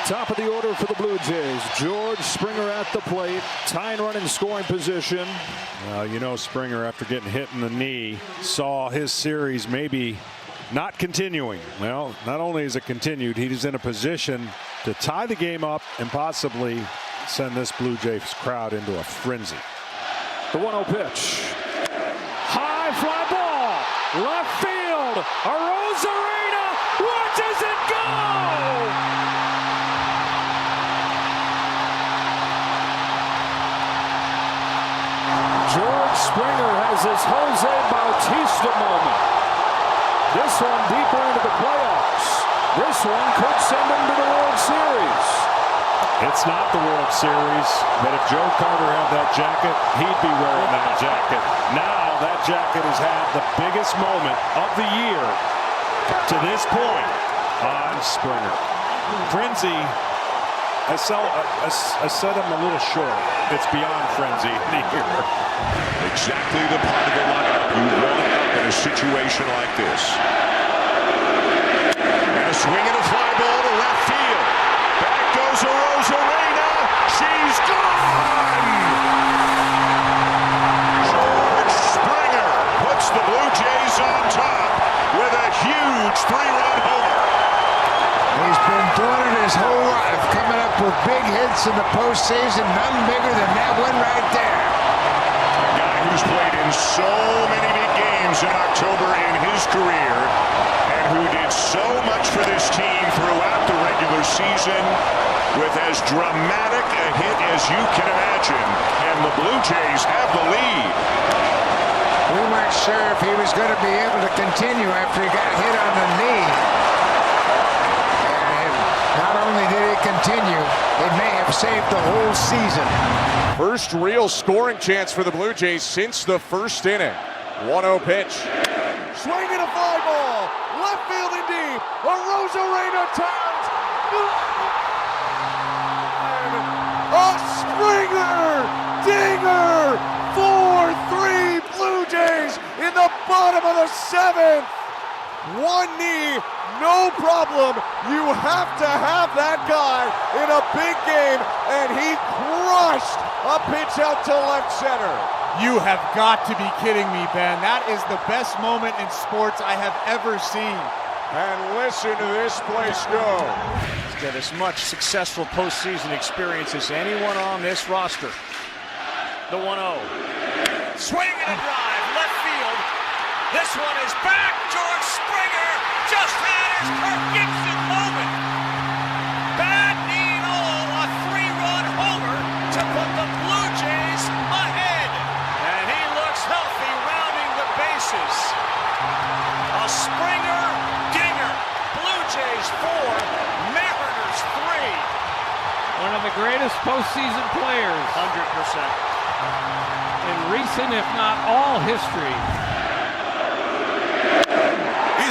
Top of the order for the Blue Jays. George Springer at the plate. Tying run in scoring position. You know, Springer, after getting hit in the knee, saw his series maybe not continuing. Well, not only is it continued, he's in a position to tie the game up and possibly send this Blue Jays crowd into a frenzy. The 1-0 pitch. High fly ball. Left field. Arozarena watches it go. George Springer has his Jose Bautista moment. This one deeper into the playoffs. This one could send him to the World Series. It's not the World Series, but if Joe Carter had that jacket, he'd be wearing that jacket. Now that jacket has had the biggest moment of the year to this point on Springer. Frenzy has set him a little short. It's beyond frenzy here. Exactly the part of the lineup you want up in a situation like this. And a swing and a fly ball to left field. Back goes Arozarena. She's gone! George Springer puts the Blue Jays on top with a huge 3-run homer. He's been doing it his whole life, coming up with big hits in the postseason. Nothing bigger than that one right there. A guy who's played in so many big games in October in his career, and who did so much for this team throughout the regular season with as dramatic a hit as you can imagine. And the Blue Jays have the lead. We weren't sure if he was going to be able to continue after he got hit on the knee. Not only did it continue, it may have saved the whole season. First real scoring chance for the Blue Jays since the first inning. 1-0 pitch. Swing and a fly ball. Left field and deep. Arozarena turns. A Springer dinger. 4-3 Blue Jays in the bottom of the 7th. One knee. No problem. You have to have that guy in a big game, and he crushed a pitch out to left center. You have got to be kidding me, Ben. That is the best moment in sports I have ever seen. And listen to this place go. He's got as much successful postseason experience as anyone on this roster. The 1-0. Swing and a drive, left field. This one is back. George Springer just had his Kirk Gibson moment. Bad knee and all, a 3-run homer to put the Blue Jays ahead. And he looks healthy, rounding the bases. A Springer dinger. Blue Jays 4, Mariners 3. One of the greatest postseason players. 100%. In recent, if not all, history.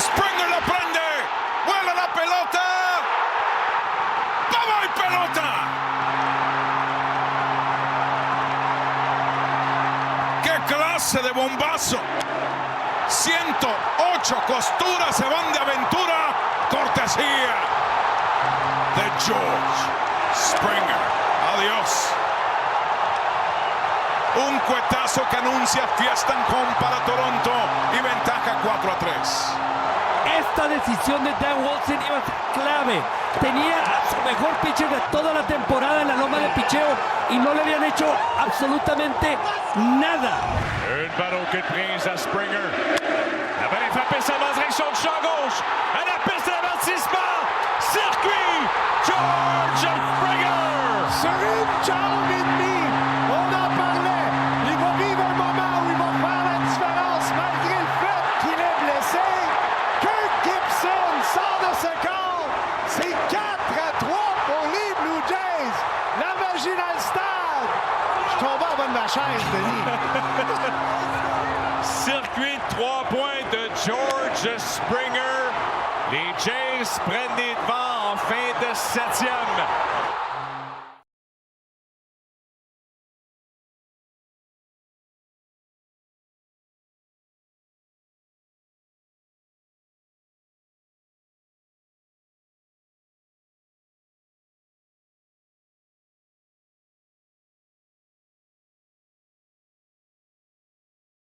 Springer la prende, vuela la pelota, ¡vamos pelota! ¡Qué clase de bombazo! 108 costuras se van de aventura, cortesía de George Springer. Adiós. Un cuetazo que anuncia fiesta en home para Toronto y ventaja 4-3. Esta decisión de Dan Wilson iba a ser clave. Tenía a su mejor pitcher de toda la temporada en la loma de picheo y no le habían hecho absolutamente nada. Un ballon que prise à Springer. La balle est frappée sur la direction de champ gauche. À la piste d'avertissement. Circuit. George Springer. Sur une jambe et demie, on en parlait. Il va vivre un moment où il va faire la différence malgré le fait qu'il est blessé. Kirk Gibson sort de ce corps. C'est 4-3 pour les Blue Jays. La magie dans le stade. Je tombe en bas de ma chaise, Denis. Circuit de 3 points de George Springer. Les Jays prennent les devants en fin de 7e.